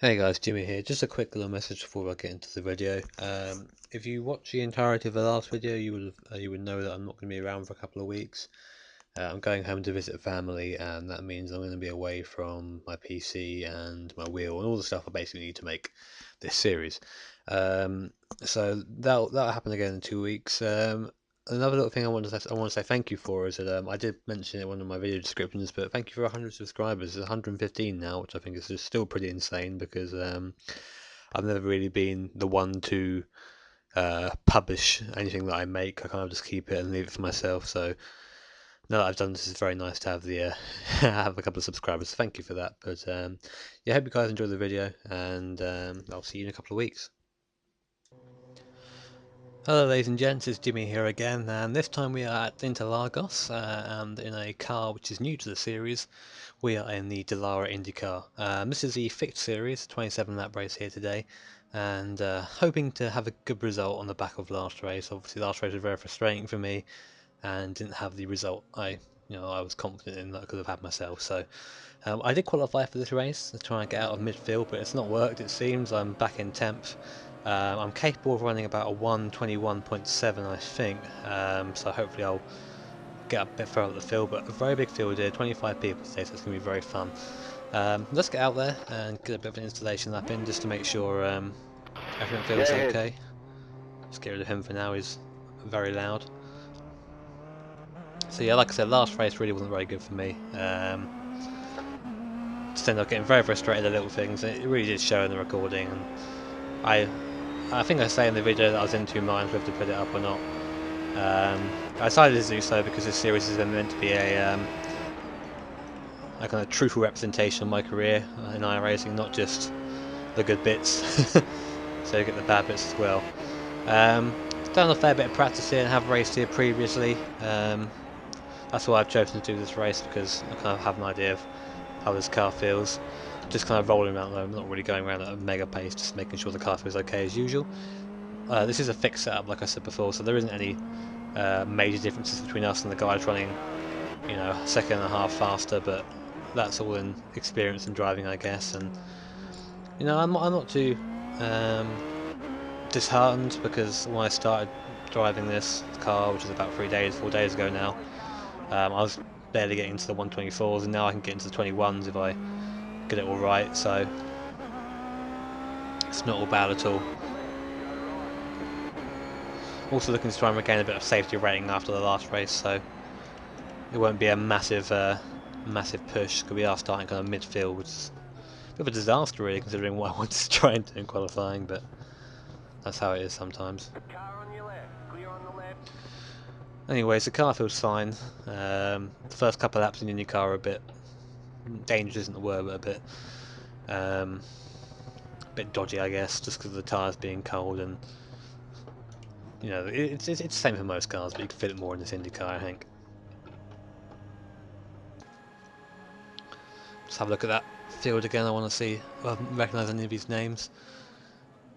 Hey guys, Jimmy here. Just a quick little message before I get into the video. If you watch the entirety of the last video, you would know that I'm not going to be around for a couple of weeks. I'm going home to visit family, and that means I'm going to be away from my PC and my wheel and all the stuff I basically need to make this series. So that'll happen again in 2 weeks. Another little thing I want to say thank you for is that I did mention it in one of my video descriptions, but thank you for 100 subscribers. There's 115 now, which I think is just still pretty insane because I've never really been the one to publish anything that I make. I kind of just keep it and leave it for myself. So now that I've done this, it's very nice to have the have a couple of subscribers. So thank you for that. But yeah, I hope you guys enjoy the video, and I'll see you in a couple of weeks. Hello ladies and gents, it's Jimmy here again, and this time we are at Interlagos, and in a car which is new to the series. We are in the Dallara Indy car. This is the fixed series, 27 lap race here today, and hoping to have a good result on the back of last race. Obviously last race was very frustrating for me, and didn't have the result I was confident in that I could have had myself. So I did qualify for this race to try and get out of midfield, but it's not worked it seems. I'm back in 10th. I'm capable of running about a 1:21.7 I think, so hopefully I'll get a bit further up the field, but a very big field here, 25 people today, so it's going to be very fun. Let's get out there and get a bit of an installation lap in just to make sure everything feels okay. Just get rid of him for now, he's very loud. So yeah, like I said, last race really wasn't very good for me. Just ended up getting very frustrated at little things, and it really did show in the recording. And I think I say in the video that I was in two minds whether to put it up or not. I decided to do so because this series is meant to be a kind of truthful representation of my career in iRacing, not just the good bits. So you get the bad bits as well. Done a fair bit of practice here and have raced here previously. That's why I've chosen to do this race, because I kind of have an idea of how this car feels. Just kind of rolling around though, not really going around at a mega pace, just making sure the car feels okay as usual. This is a fixed setup, like I said before, so there isn't any major differences between us and the guys running, a second and a half faster, but that's all in experience and driving, I guess. And I'm not too disheartened, because when I started driving this car, which is about 4 days ago now, I was barely getting into the 124s, and now I can get into the 21s if I get it all right, so it's not all bad at all. Also looking to try and regain a bit of safety rating after the last race, so it won't be a massive push, because we are starting kind of midfield, which is a bit of a disaster really, considering what I wanted to try and do in qualifying, but that's how it is sometimes. Anyways, the car feels fine. The first couple of laps in the Indy car are a bit dangerous, isn't the word, but a bit dodgy, I guess, just because of the tyres being cold, and it's the same for most cars, but you can fit it more in this Indy car, I think. Just have a look at that field again. I want to see if I recognise any of these names.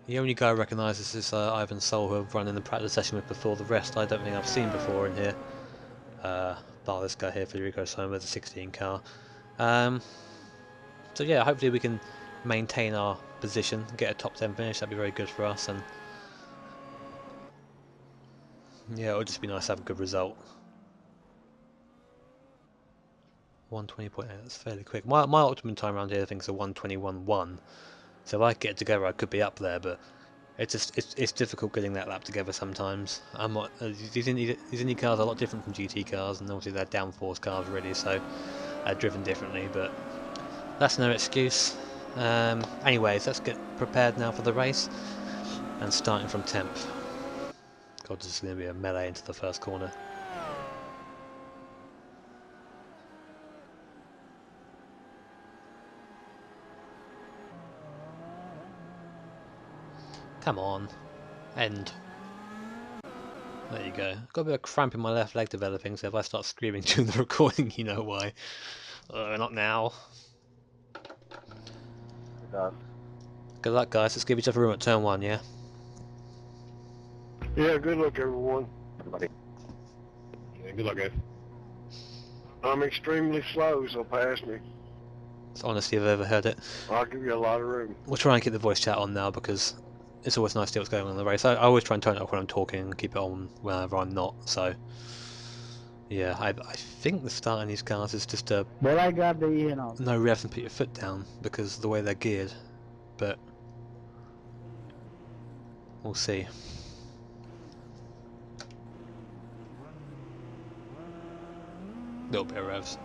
The only guy I recognise is Ivan Sol, who I've run in the practice session with before. The rest I don't think I've seen before in here. Bar this guy here, Federico Soma, the 16 car. So yeah, hopefully we can maintain our position, get a top 10 finish. That'd be very good for us, and yeah, it would just be nice to have a good result. 1:20.8, that's fairly quick. My optimum time around here I think is a 1:21.1. So if I get it together I could be up there, but it's difficult getting that lap together sometimes. These Indy cars are a lot different from GT cars, and obviously they're downforce cars really, so they're driven differently, but that's no excuse. Anyways, let's get prepared now for the race, and starting from 10th. God, this is going to be a melee into the first corner. Come on, end. There you go. Got a bit of cramp in my left leg developing, so if I start screaming during the recording, you know why. Not now. Good luck, guys. Let's give each other room at turn 1, yeah? Yeah, good luck, everyone. Yeah, good luck, guys. I'm extremely slow, so pass me. It's honestly, if I've ever heard it. I'll give you a lot of room. We'll try and keep the voice chat on now because it's always nice to see what's going on in the race. I always try and turn it off when I'm talking and keep it on whenever I'm not. So yeah, I think the start in these cars is just a no revs and put your foot down because of the way they're geared. But we'll see. Little bit of revs.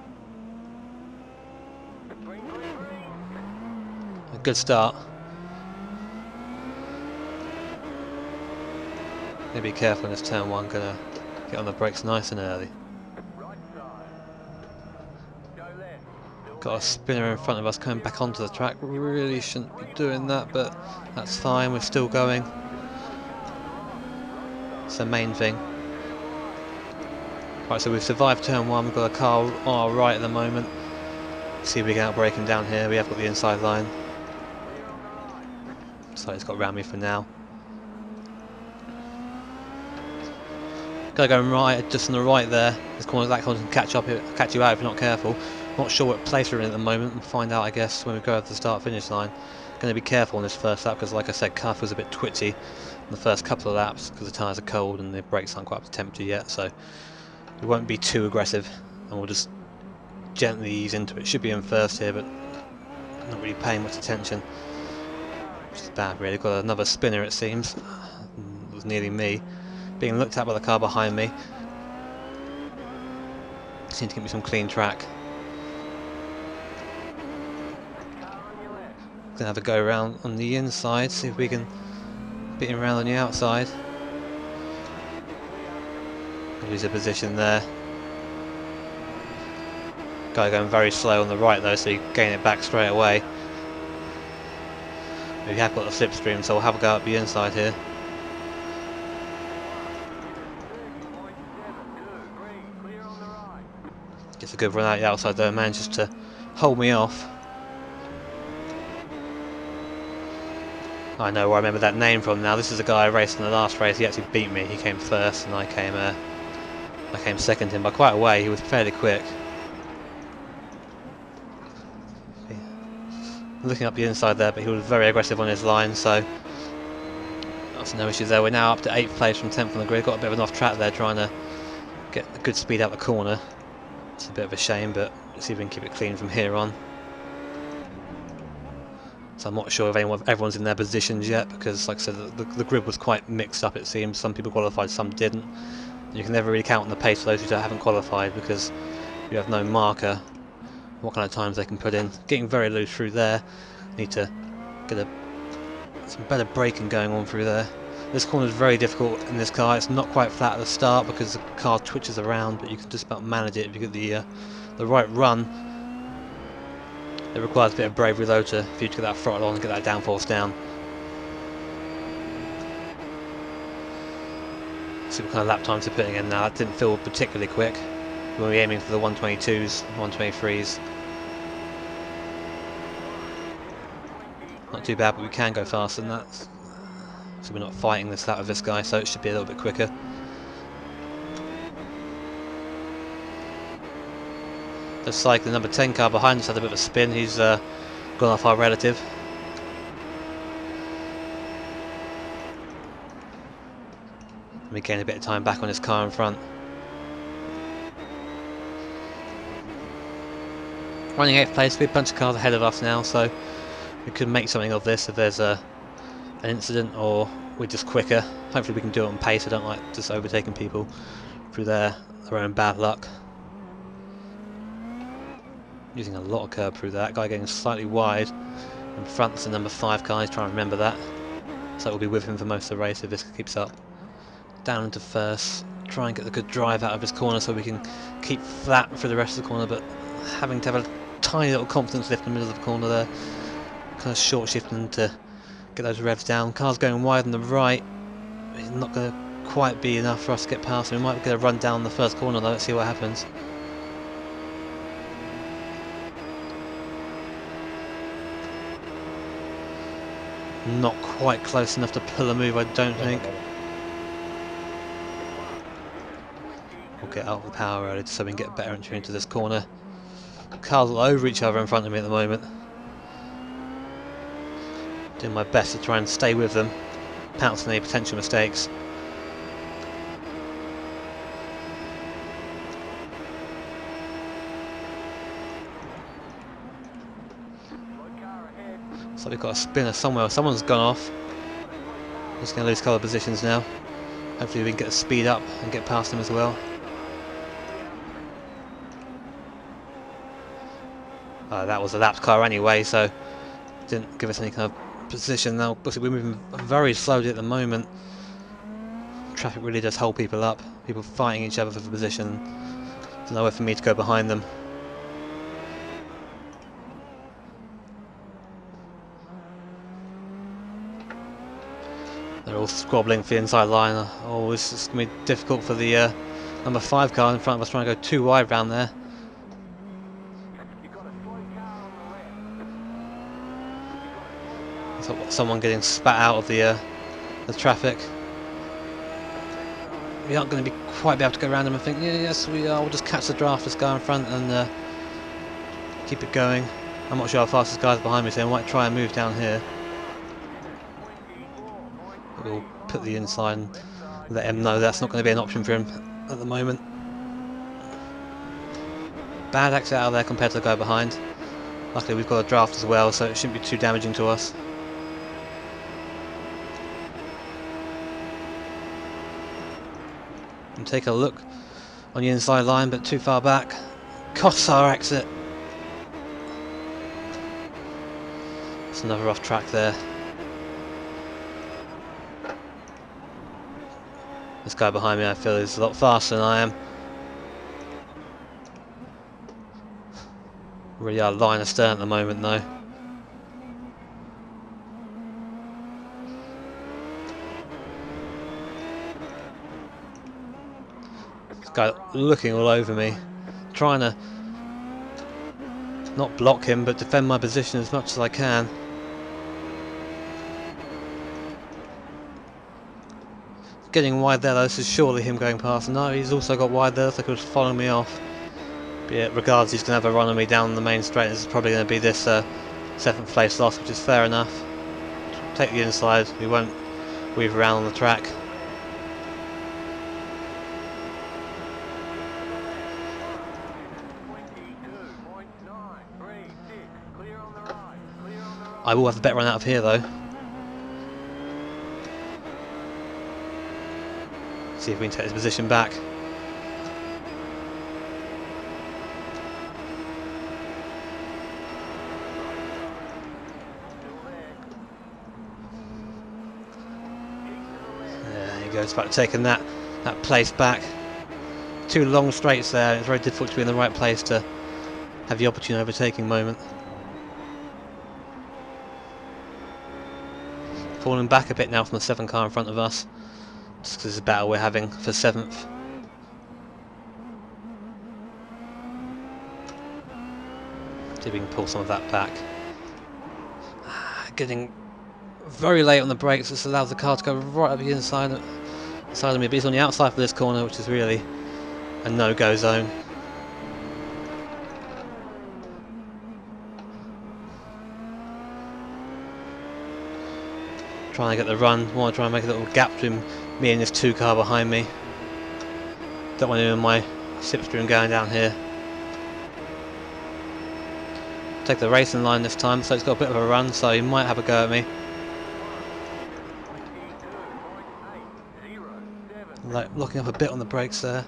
A good start. Need to be careful in this turn one, gonna get on the brakes nice and early. Got a spinner in front of us coming back onto the track. We really shouldn't be doing that, but that's fine, we're still going. It's the main thing. Right, so we've survived turn one, we've got a car on our right at the moment. See if we can outbrake him down here, we have got the inside line. So it's got around me for now. Gotta go right, just on the right there. This corner, that corner can catch you out if you're not careful. Not sure what place we're in at the moment. We'll find out, I guess, when we go over the start-finish line. Going to be careful on this first lap because, like I said, car feels a bit twitchy in the first couple of laps because the tyres are cold and the brakes aren't quite up to temperature yet. So we won't be too aggressive, and we'll just gently ease into it. Should be in first here, but not really paying much attention. Which is bad, really. Got another spinner, it seems. It was nearly me. Being looked at by the car behind me. Seem to give me some clean track. Gonna have a go around on the inside, see if we can beat him around on the outside. Lose a position there. Guy going very slow on the right though, so you gain it back straight away. We have got the slipstream, so we'll have a go up the inside here. Gets a good run out the outside though, manages to hold me off. I know where I remember that name from now. This is a guy I raced in the last race. He actually beat me. He came first and I came second to him by quite a way. He was fairly quick. Looking up the inside there, but he was very aggressive on his line, so that's no issues there. We're now up to 8th place from 10th on the grid. Got a bit of an off track there, trying to get a good speed out the corner. It's a bit of a shame, but let's see if we can keep it clean from here on. So I'm not sure if everyone's in their positions yet, because like I said, the grid was quite mixed up it seems. Some people qualified, some didn't. You can never really count on the pace for those who haven't qualified, because you have no marker what kind of times they can put in. Getting very loose through there. Need to get some better braking going on through there. This corner is very difficult in this car. It's not quite flat at the start because the car twitches around, but you can just about manage it if you get the right run. It requires a bit of bravery though for you to get that throttle on and get that downforce down. See what kind of lap times we're putting in now. That didn't feel particularly quick. We were aiming for the 122s, 123s. Not too bad, but we can go faster than that. So we're not fighting this lap with this guy, so it should be a little bit quicker. Just like the number 10 car behind us had a bit of a spin. He's gone off our relative. And we gain a bit of time back on his car in front. Running 8th place, we have a bunch of cars ahead of us now, so we could make something of this if there's an incident, or we're just quicker. Hopefully we can do it on pace. I don't like just overtaking people through their own bad luck. Using a lot of curb through that. Guy getting slightly wide in front. That's the number 5 car. He's trying to remember that. So we'll be with him for most of the race if this keeps up. Down into first. Try and get a good drive out of this corner so we can keep flat for the rest of the corner, but having to have a tiny little confidence lift in the middle of the corner there. Kind of short shifting to get those revs down. Car's going wide on the right. It's not going to quite be enough for us to get past him. We might get a run down the first corner though. Let's see what happens. Not quite close enough to pull a move, I don't think. We'll get out of the power early so we can get better entry into this corner. Cars all over each other in front of me at the moment. Doing my best to try and stay with them, pounce on any potential mistakes. So we've got a spinner somewhere. Someone's gone off. Just going to lose a couple of positions now. Hopefully we can get the speed up and get past him as well. That was a lapped car anyway, so didn't give us any kind of position. Now we're moving very slowly at the moment. Traffic really does hold people up. People fighting each other for the position. There's nowhere for me to go behind them. They're all squabbling for the inside line. Oh, this is going to be difficult for the number 5 car in front of us, trying to go too wide round there. Someone getting spat out of the traffic. We aren't going to quite be able to go around them. I think yes we are. We'll just catch the draft, this guy in front, and keep it going. I'm not sure how fast this guy's behind me, so I might try and move down here. We'll put the inside and let him know that's not going to be an option for him at the moment. Bad exit out of there compared to the guy behind. Luckily we've got a draft as well, so it shouldn't be too damaging to us. And take a look on the inside line, but too far back. Costs our exit. It's another off track there. This guy behind me I feel is a lot faster than I am. Really are line astern at the moment though. This guy looking all over me, trying to not block him but defend my position as much as I can. Getting wide there though, this is surely him going past. No, he's also got wide there, so he was following me off. But yeah, regardless, he's going to have a run on me down the main straight. This is probably going to be this 7th place loss, which is fair enough. Take the inside, we won't weave around on the track. I will have a better run out of here though. See if we can take this position back. There he goes, back to taking that place back. 2 long straights there. It's very difficult to be in the right place to have the opportune overtaking moment. Falling back a bit now from the 7 car in front of us. Just because it's a battle we're having for 7th. See if we can pull some of that back. Getting very late on the brakes. This allows the car to go right up the inside of me, but he's on the outside for this corner, which is really a no-go zone. Trying to get the run. Want to try and make a little gap between me and this 2 car behind me. Don't want him in my slipstream going down here. Take the racing line this time, so it's got a bit of a run, so he might have a go at me. Like locking up a bit on the brakes there.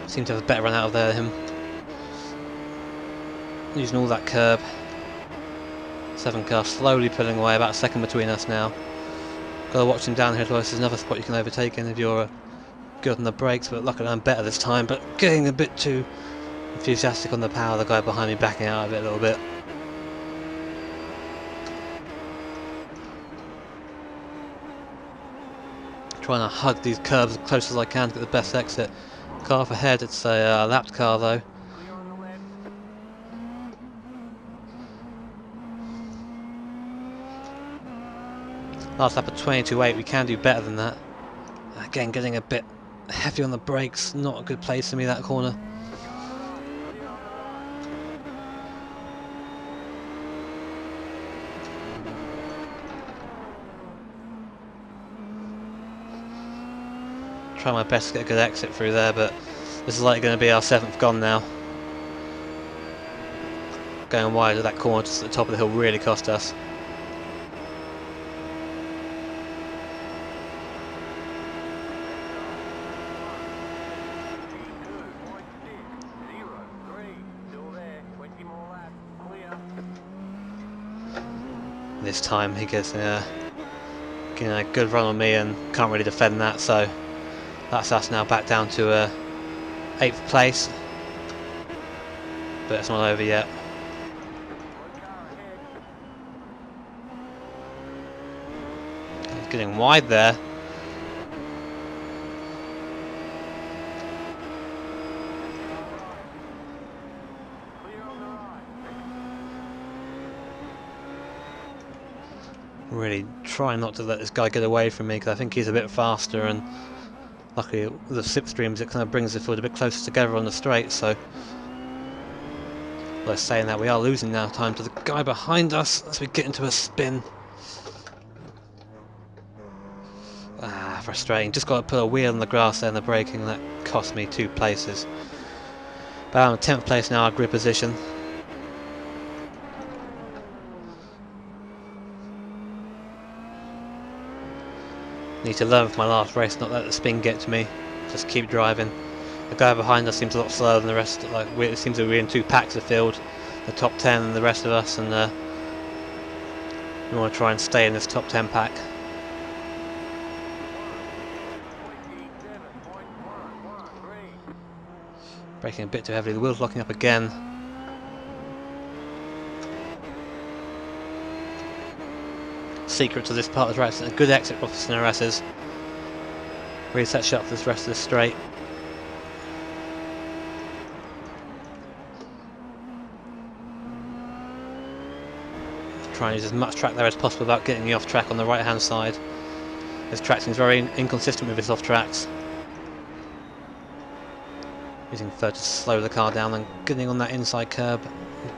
Seem to have a better run out of there than him. Using all that curb. 7 car slowly pulling away, about a second between us now. Gotta watch him down here as well. There's another spot you can overtake in if you're good on the brakes, but luckily I'm better this time. But getting a bit too enthusiastic on the power, the guy behind me backing out of it a little bit. Trying to hug these curbs as close as I can to get the best exit. Car for ahead, it's a lapped car though. Last lap of 22.8, we can do better than that. Again, getting a bit heavy on the brakes, not a good place for me, that corner. try my best to get a good exit through there, but this is likely going to be our 7th gone now. Going wide at that corner just at the top of the hill really cost us. This time he gets getting a good run on me and can't really defend that, so that's us now back down to 8th place, but it's not over yet. He's getting wide there. Really trying not to let this guy get away from me because I think he's a bit faster, and luckily the slipstreams it kind of brings the field a bit closer together on the straight. So, well, saying that, we are losing now time to the guy behind us as we get into a spin. Frustrating. Just got to put a wheel on the grass there in the braking, and that cost me 2 places. But I'm in 10th place now, our grid position. Need to learn from my last race, not let the spin get to me. Just keep driving. The guy behind us seems a lot slower than the rest. Like, it seems to be in 2 packs of field, the top 10 and the rest of us, and we want to try and stay in this top 10 pack. Braking a bit too heavily. The wheel's locking up again. Secret to this part of the race, a good exit off the Snarasses. Really sets you up for this rest of the straight. Try and use as much track there as possible without getting you off track on the right hand side. This track seems very inconsistent with its off tracks. Using third to slow the car down and getting on that inside curb,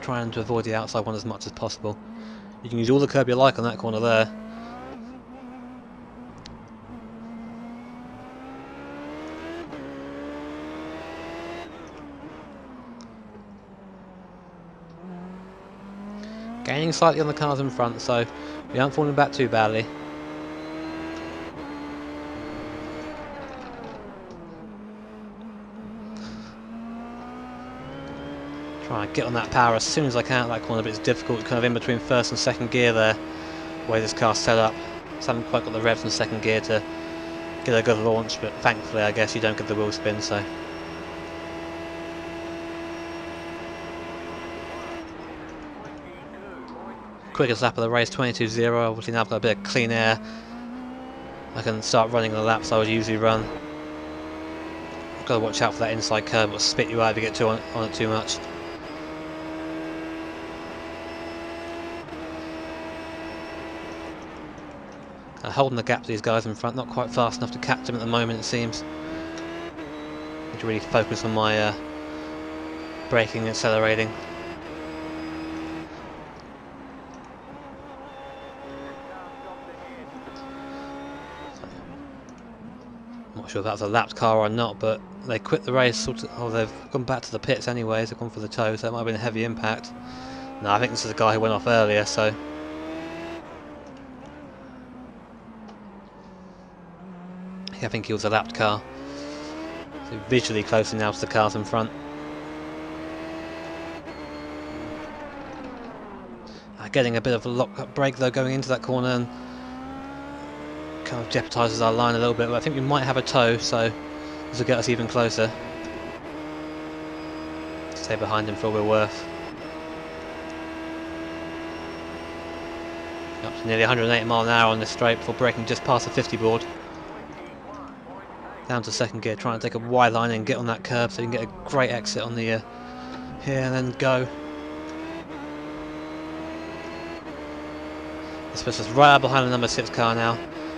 trying to avoid the outside one as much as possible. You can use all the curb you like on that corner there. Gaining slightly on the cars in front, so we aren't falling back too badly. Try and get on that power as soon as I can at that corner, but it's difficult, kind of in between first and second gear there, the way this car's set up. So I haven't quite got the revs in second gear to get a good launch, but thankfully I guess you don't get the wheel spin, so. Quickest lap of the race, 22.0, obviously now I've got a bit of clean air. I can start running the laps I would usually run. I've got to watch out for that inside curb, it'll spit you out if you get on it too much. Holding the gap to these guys in front, not quite fast enough to catch them at the moment it seems. Need to really focus on my braking and accelerating. I'm not sure if that was a lapped car or not, but they quit the race, they've gone back to the pits anyways, they've gone for the tow, so that might have been a heavy impact. No, I think this is the guy who went off earlier, so. I think he was a lapped car. So visually close now to the cars in front. Getting a bit of a lock-up brake though going into that corner, and kind of jeopardises our line a little bit, but I think we might have a tow, so this will get us even closer. Stay behind him for all we're worth. Up to nearly 180 mile an hour on this straight before braking just past the 50 board. Down to second gear, trying to take a wide line and get on that curb so you can get a great exit on the here and then go. This puts us right out behind the number 6 car now.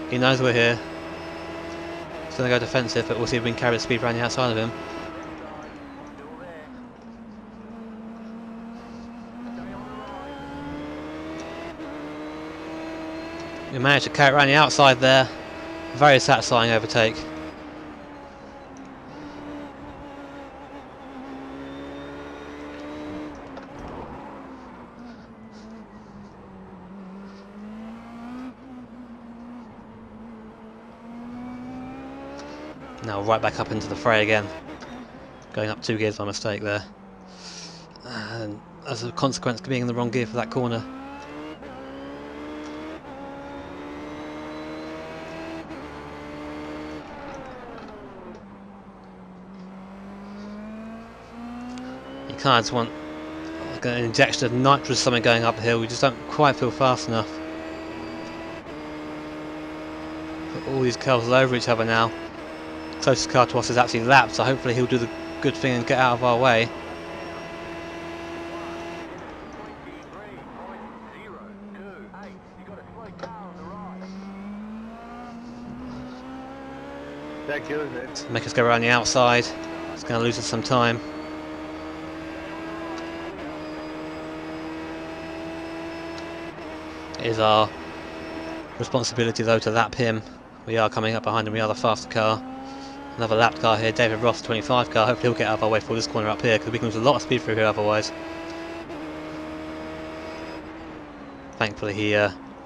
He knows we're here. He's going to go defensive, but we'll see if we can carry the speed around the outside of him. We managed to carry it around the outside there. Very satisfying overtake. Now right back up into the fray again. Going up 2 gears by mistake there. And as a consequence of being in the wrong gear for that corner. You kind of just want like an injection of nitrous or something going up the hill. We just don't quite feel fast enough. Got all these cars over each other now. Closest car to us is actually lapped, so hopefully he'll do the good thing and get out of our way. To make us go around the outside. It's going to lose us some time. It is our responsibility though to lap him. We are coming up behind him, we are the faster car. Another lapped car here, David Ross 25 car. Hopefully he'll get out of our way for this corner up here because we can lose a lot of speed through here otherwise. Thankfully he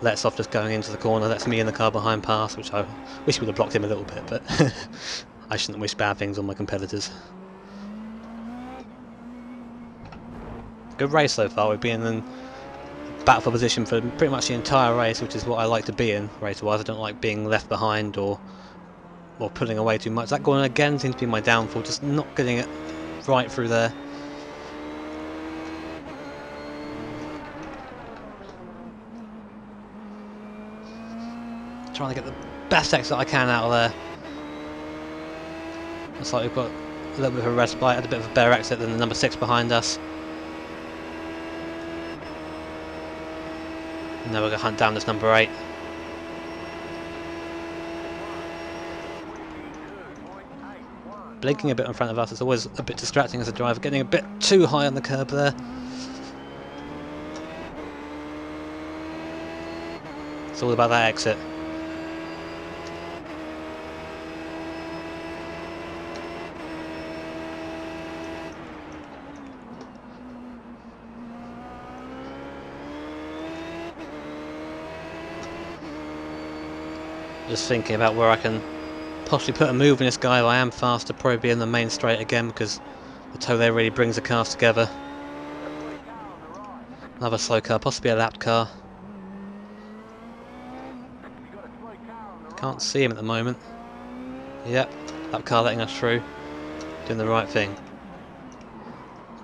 lets off just going into the corner, lets me in the car behind pass, which I wish would have blocked him a little bit, but I shouldn't wish bad things on my competitors. Good race so far. We've been in battle for position for pretty much the entire race, which is what I like to be in race-wise. I don't like being left behind or pulling away too much. That corner again seems to be my downfall, just not getting it right through there. Trying to get the best exit I can out of there. Looks like we've got a little bit of a respite, had a bit of a better exit than the number 6 behind us. And now we're going to hunt down this number 8. Blinking a bit in front of us, it's always a bit distracting as a driver, getting a bit too high on the curb there. It's all about that exit. Just thinking about where I can possibly put a move in this guy. If I am faster, probably be in the main straight again because the toe there really brings the cars together. Another slow car, possibly a lapped car. Can't see him at the moment. Yep, that car letting us through. Doing the right thing.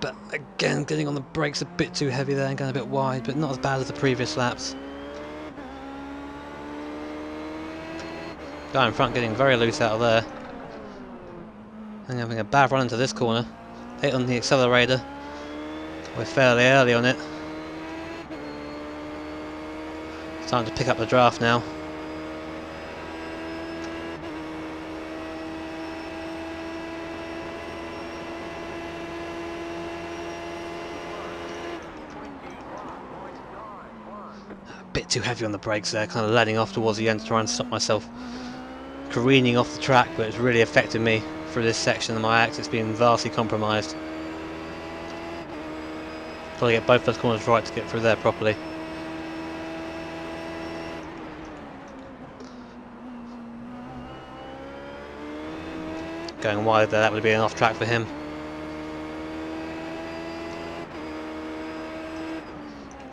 But again, getting on the brakes a bit too heavy there and going a bit wide, but not as bad as the previous laps. Guy in front getting very loose out of there. And having a bad run into this corner. Hit on the accelerator. We're fairly early on it. It's time to pick up the draft now. A bit too heavy on the brakes there, kind of letting off towards the end to try and stop myself careening off the track, but it's really affected me through this section of my axis being vastly compromised. Got to get both those corners right to get through there properly. Going wide there, that would be an off track for him.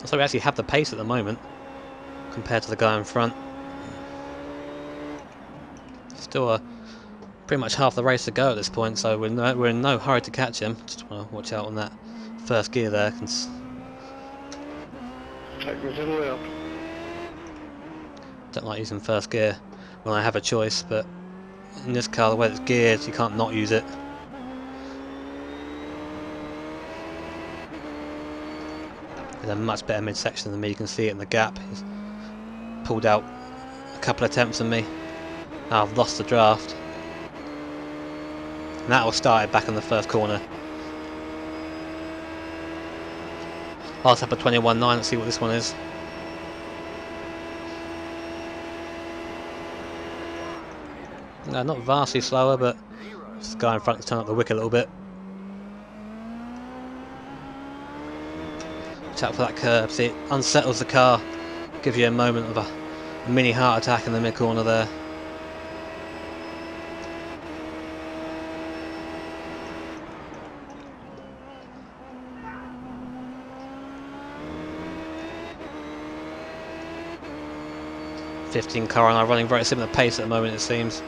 So we actually have the pace at the moment compared to the guy in front. Still pretty much half the race to go at this point, so we're in no hurry to catch him. Just want to watch out on that first gear there. Take me to the left. Don't like using first gear when I have a choice, but in this car, the way it's geared, you can't not use it. There's a much better midsection than me, you can see it in the gap. He's pulled out a couple of attempts on me. Now I've lost the draft. And that will start it back in the first corner. Last lap of 21.9, let's see what this one is. No, not vastly slower, but this guy in front has turned up the wick a little bit. Watch out for that curb, see it unsettles the car. Gives you a moment of a mini heart attack in the mid corner there. 15 car and I running very similar pace at the moment, it seems.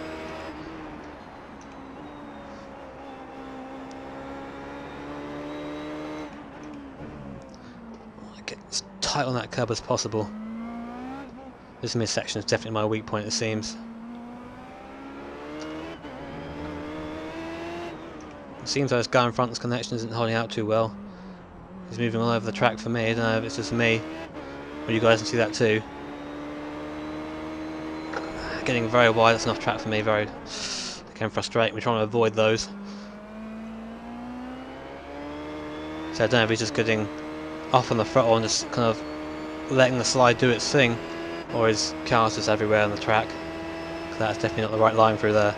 Get as tight on that curb as possible. This midsection is definitely my weak point, it seems. It seems like this guy in front's connection isn't holding out too well. He's moving all over the track for me. I don't know if it's just me, but you guys can see that too. Getting very wide, that's enough track for me, very again frustrating. We're trying to avoid those. So I don't know if he's just getting off on the throttle and just kind of letting the slide do its thing, or his car's just everywhere on the track. That's definitely not the right line through there.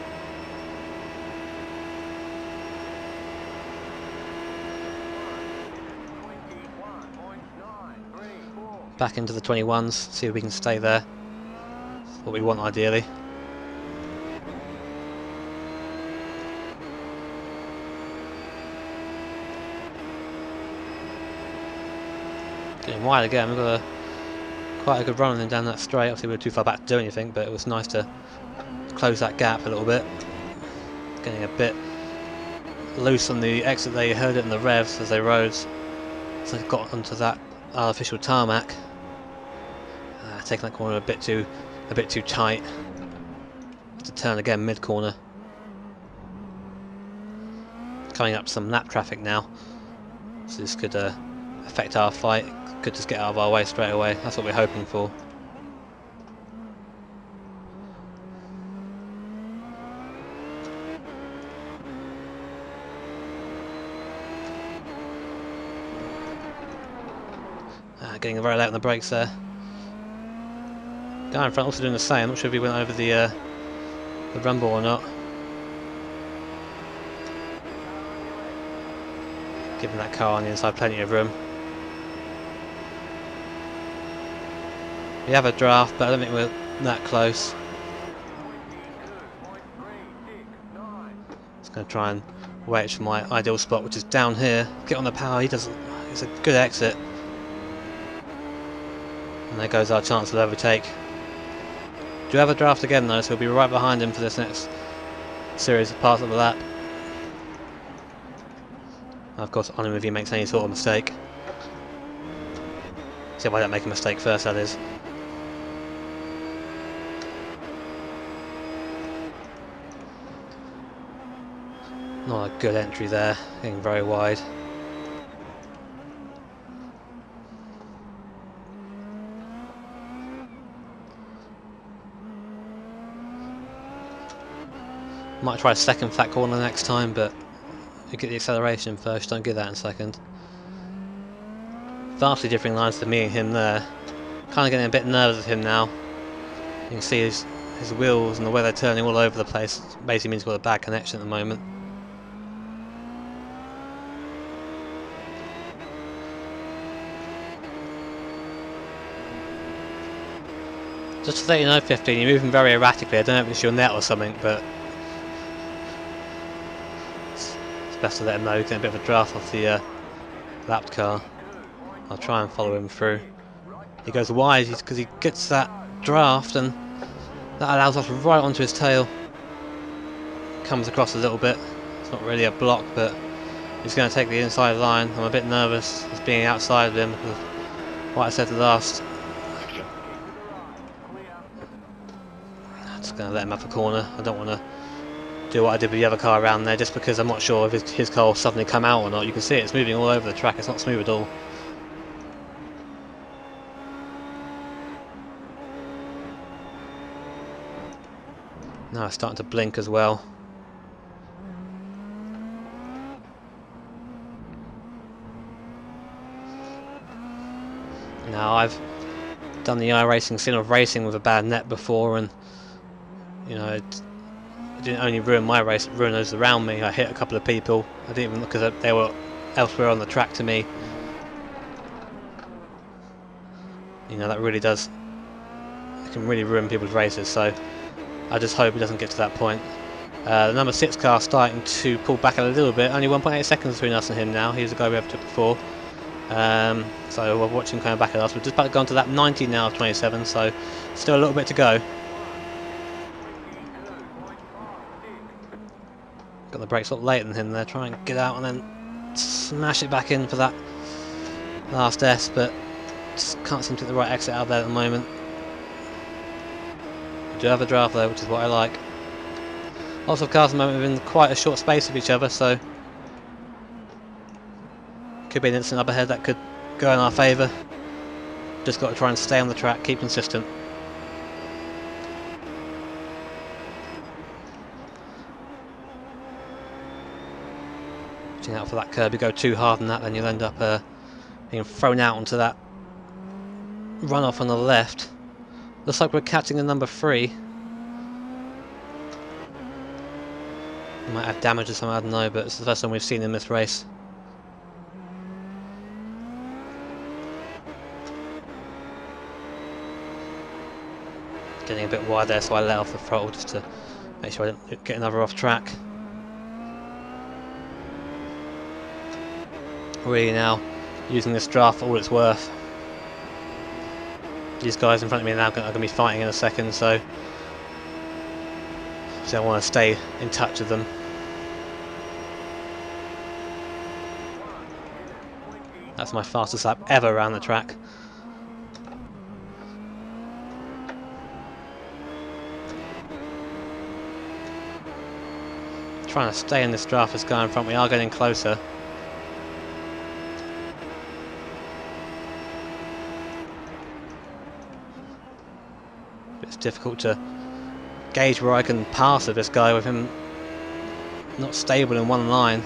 Back into the 21s, see if we can stay there. That's what we want ideally. Getting wide again, we've got quite a good run on him down that straight. Obviously we were too far back to do anything, but it was nice to close that gap a little bit. Getting a bit loose on the exit there, you heard it in the revs as they rose. So I got onto that artificial tarmac. Taking that corner a bit too tight. To turn again mid corner. Coming up some lap traffic now, so this could affect our fight. Could just get out of our way straight away. That's what we're hoping for. Getting very late on the brakes there. Guy in front also doing the same. I'm not sure if he went over the rumble or not. Giving that car on the inside plenty of room. We have a draft, but I don't think we're that close. Just going to try and wait for my ideal spot, which is down here. Get on the power. It's a good exit. And there goes our chance of overtake. Do have a draft again though, so we'll be right behind him for this next series of parts of the lap. And of course on him if he makes any sort of mistake. See if I don't make a mistake first, that is. Not a good entry there, getting very wide. Might try a second flat corner next time, but you get the acceleration first, don't get that in second. Vastly differing lines to me and him there. Kind of getting a bit nervous of him now. You can see his wheels and the way they're turning all over the place. Basically means we've got a bad connection at the moment. Just to let you know, 15, you're moving very erratically. I don't know if it's your net or something, but it's best to let him know. He's getting a bit of a draft off the lapped car. I'll try and follow him through. He goes wide because he gets that draft, and that allows us right onto his tail. Comes across a little bit. It's not really a block, but he's going to take the inside line. I'm a bit nervous as being outside of him because what I said last. Just going to let him have a corner. I don't want to do what I did with the other car around there just because I'm not sure if his car will suddenly come out or not. You can see it's moving all over the track. It's not smooth at all. Now it's starting to blink as well. Now I've done the iRacing scene of racing with a bad net before, and you know it didn't only ruin my race, it ruined those around me. I hit a couple of people. I didn't even look because they were elsewhere on the track to me. You know that really does. It can really ruin people's races. So I just hope it doesn't get to that point. The number 6 car starting to pull back a little bit. Only 1.8 seconds between us and him now. He's the guy we have took before. So we're watching coming back at us. We're just about to go on to lap 90 now of 27, so still a little bit to go. Got the brakes a lot later than him there, try and get out and then smash it back in for that last S, but just can't seem to get the right exit out of there at the moment. We do have a draft though, which is what I like. Lots of cars at the moment within quite a short space of each other, so could be an instant up ahead that could go in our favour. Just got to try and stay on the track, keep consistent. Watching out for that curb. You go too hard on that, then you'll end up being thrown out onto that runoff on the left. Looks like we're catching the number 3. Might have damage or something, I don't know, but it's the first time we've seen in this race. Getting a bit wide there, so I let off the throttle just to make sure I don't get another off track. Really now using this draft for all it's worth. These guys in front of me now are going to be fighting in a second, so I want to stay in touch with them. That's my fastest lap ever around the track. Trying to stay in this draft as guy in front. We are getting closer. It's difficult to gauge where I can pass with this guy with him not stable in one line.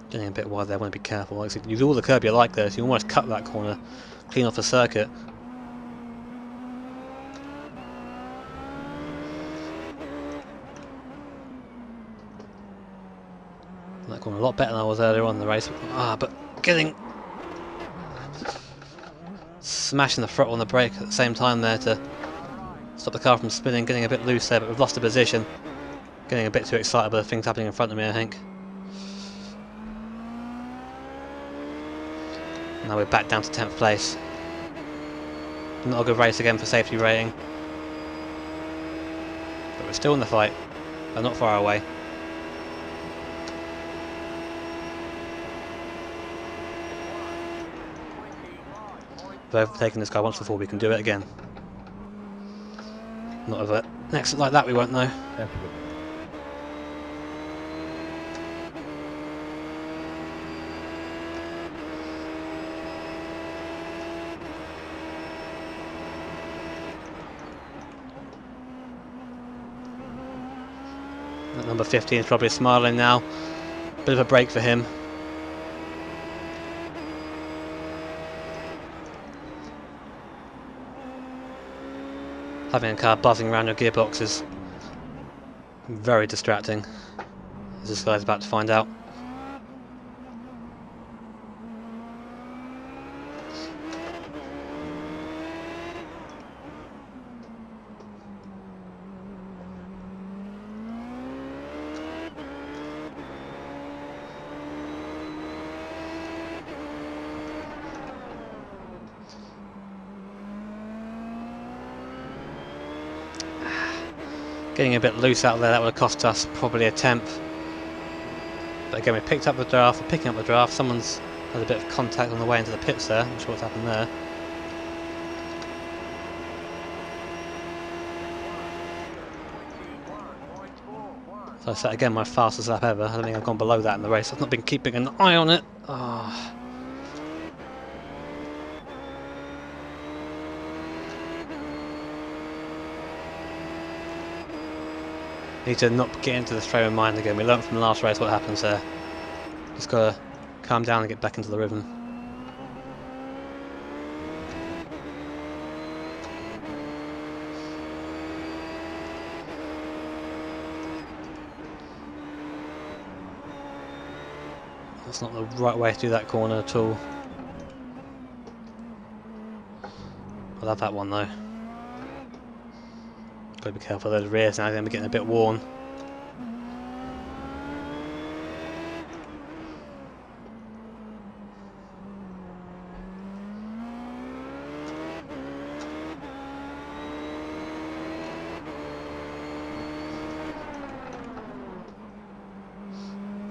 Getting a bit wide there, I want to be careful. Like I said, use all the curb you like there, so you almost cut that corner clean off the circuit. That corner a lot better than I was earlier on in the race. But getting... smashing the throttle on the brake at the same time there to stop the car from spinning, getting a bit loose there, but we've lost the position. Getting a bit too excited by the things happening in front of me, I think. Now we're back down to 10th place. Not a good race again for safety rating. But we're still in the fight. We're not far away. We've overtaken this guy once before, we can do it again. Not of an exit like that, we won't know. That number 15 is probably smiling now. Bit of a break for him. Having a car buzzing around your gearbox is very distracting, as this guy's about to find out. Getting a bit loose out there, that would have cost us probably a tenth. But again, we picked up the draft, we're picking up the draft. Someone's had a bit of contact on the way into the pits there. I'm not sure what's happened there. So I set again my fastest lap ever. I don't think I've gone below that in the race. I've not been keeping an eye on it. Oh. Need to not get into this frame of mind again. We learned from the last race what happens there. Just gotta calm down and get back into the rhythm. That's not the right way to do that corner at all. I love that one though. Got to be careful of those rears now, they're going to be getting a bit worn.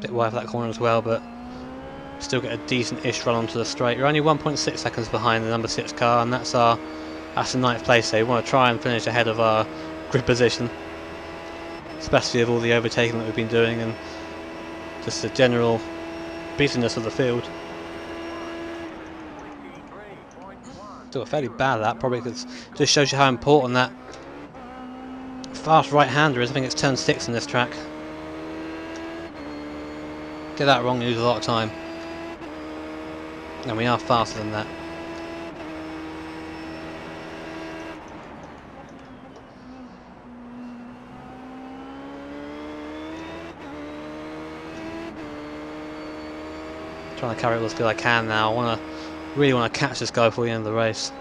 Bit wide for that corner as well, but still get a decent-ish run onto the straight. You're only 1.6 seconds behind the number 6 car, and that's the 9th place. So we want to try and finish ahead of our grid position, especially with all the overtaking that we've been doing and just the general beatiness of the field. Still fairly bad at that, probably because it just shows you how important that fast right-hander is. I think it's turn 6 in this track. Get that wrong, you lose a lot of time. And we are faster than that. Trying to carry it as good as I can now. I really want to catch this guy before the end of the race.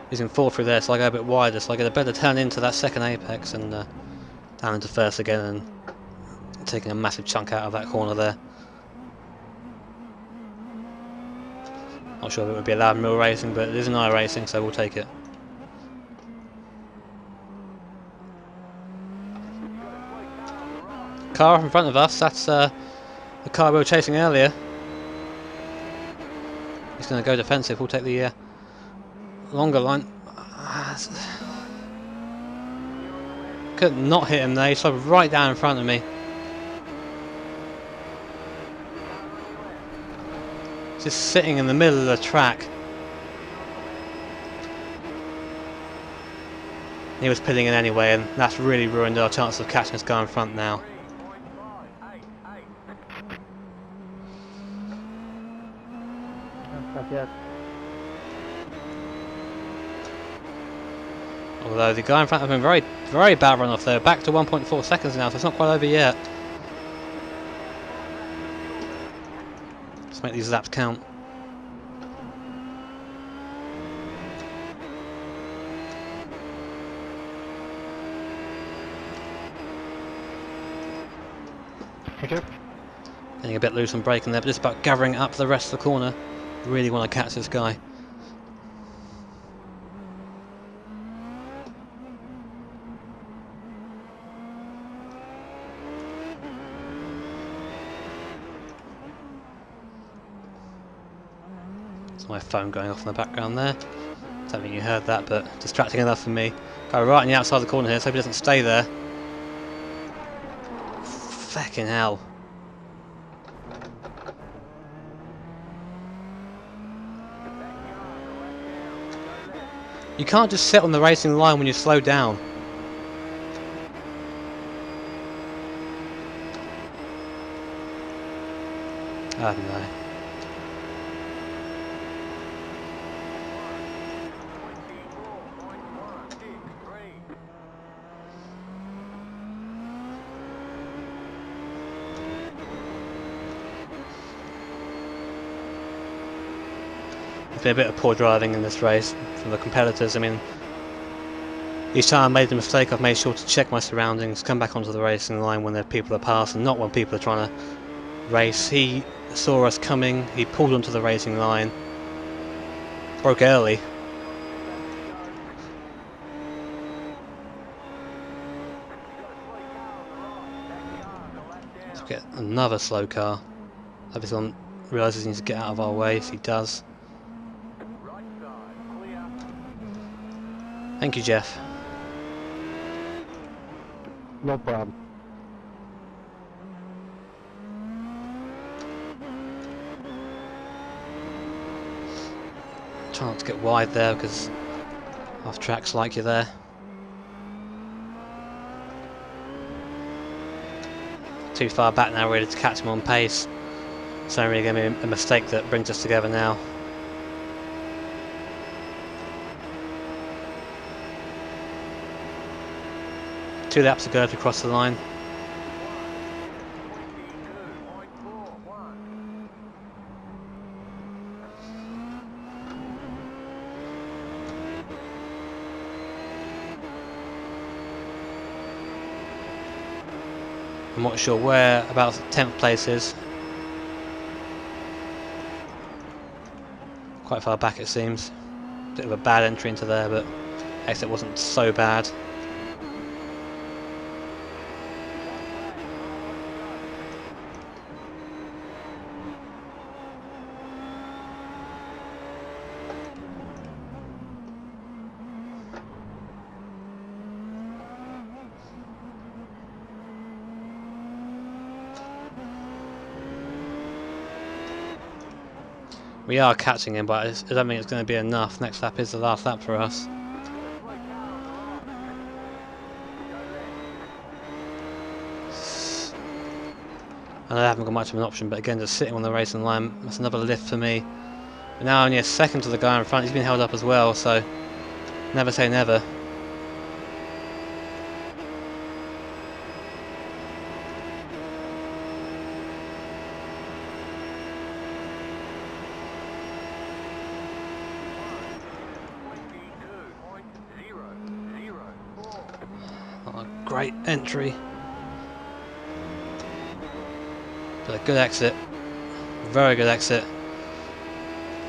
He's in 4th through there, so I go a bit wider, so I get a better turn into that second apex and down into 1st again, and taking a massive chunk out of that corner there. Not sure if it would be allowed in real racing, but it is an iRacing, so we'll take it. Car in front of us, that's the car we were chasing earlier. He's going to go defensive, we'll take the longer line. Could not hit him there, he slid right down in front of me. Just sitting in the middle of the track. He was pitting in anyway, and that's really ruined our chance of catching this guy in front now. Although the guy in front of him, very bad run off there. Back to 1.4 seconds now, so it's not quite over yet. Let's make these laps count. Okay. Getting a bit loose on braking there, but just about gathering up the rest of the corner. Really want to catch this guy. That's my phone going off in the background there. Don't think you heard that, but distracting enough for me. Guy right on the outside of the corner here, so hope he doesn't stay there. Fucking hell. You can't just sit on the racing line when you slow down. I don't know. There's been a bit of poor driving in this race from the competitors. I mean, each time I made a mistake, I've made sure to check my surroundings, come back onto the racing line when the people are passing, not when people are trying to race. He saw us coming, he pulled onto the racing line, broke early. Let's get another slow car. Hope this one realises he needs to get out of our way, so he does. Thank you, Jeff. No problem. Try not to get wide there because off tracks like you there. Too far back now really to catch him on pace. It's only really going to be a mistake that brings us together now. Two laps to go to cross the line. I'm not sure where about 10th place is. Quite far back it seems. Bit of a bad entry into there, but exit wasn't so bad. We are catching him, but I don't think it's going to be enough. Next lap is the last lap for us. And I haven't got much of an option, but again, just sitting on the racing line, that's another lift for me. But now only a second to the guy in front, he's been held up as well, so never say never. Oh, great entry. But a good exit. Very good exit.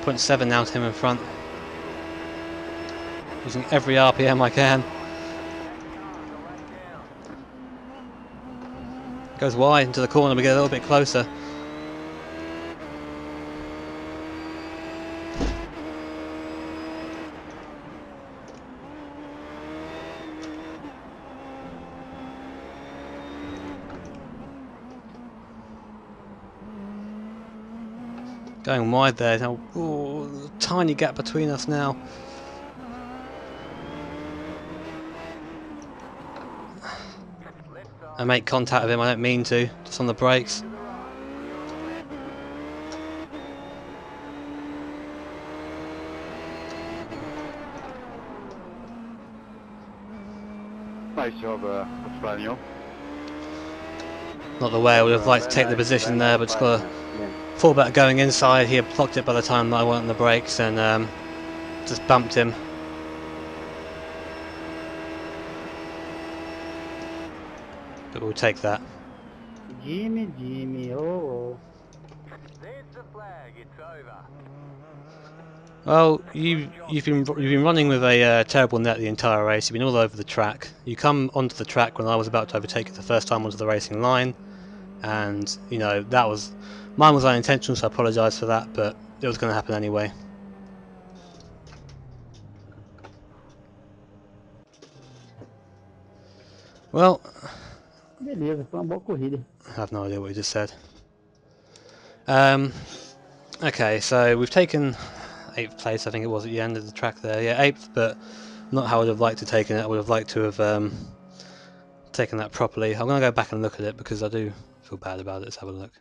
0.7 now to him in front. Using every RPM I can. Goes wide into the corner, we get a little bit closer. Going wide there now. Ooh, tiny gap between us now. I make contact with him, I don't mean to, just on the brakes. Nice job, Spaniel. Not the way I would have liked to take the position there, but just got to fall back going inside. He had blocked it by the time I went on the brakes and just bumped him. But we'll take that. Jimmy, oh. There's the flag, it's over. Well, you've been running with a terrible net the entire race. You've been all over the track. You come onto the track when I was about to overtake you the first time onto the racing line, and you know mine was unintentional, so I apologise for that. But it was going to happen anyway. Well, Beleza, foi uma boa corrida. I have no idea what you just said. Okay, so we've taken 8th place, I think it was at the end of the track there. Yeah, 8th, but not how I would have liked to have taken it. I would have liked to have taken that properly. I'm going to go back and look at it because I do feel bad about it. Let's have a look.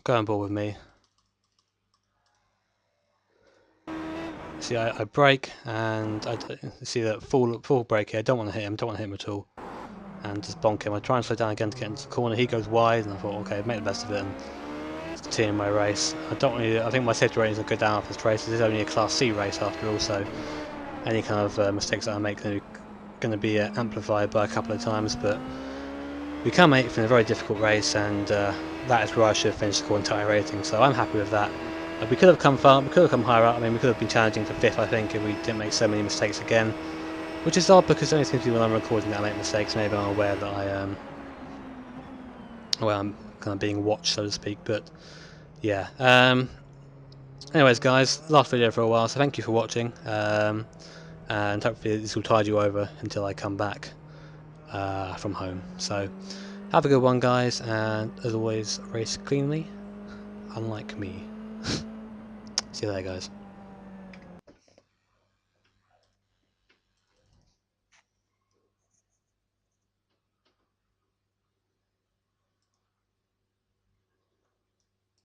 Go on board with me. See, I brake and I see that full brake here. I don't want to hit him at all, and just bonk him. I try and slow down again to get into the corner. He goes wide, and I thought, okay, make the best of it and continue my race. I think my safety rating is going to go down after this race. This is only a Class C race after all, so any kind of mistakes that I make are going to be amplified by a couple of times. But we come 8th in a very difficult race, and that is where I should have finished the entire rating. So I'm happy with that. We could have come far, we could have come higher up. I mean, we could have been challenging for 5th, I think, if we didn't make so many mistakes again. Which is odd because it only seems to be when I'm recording that I make mistakes. Maybe I'm aware that I'm kind of being watched, so to speak. But yeah. Anyways, guys, last video for a while, so thank you for watching. And hopefully this will tide you over until I come back from home. So have a good one, guys, and as always, race cleanly, unlike me. See you later, guys.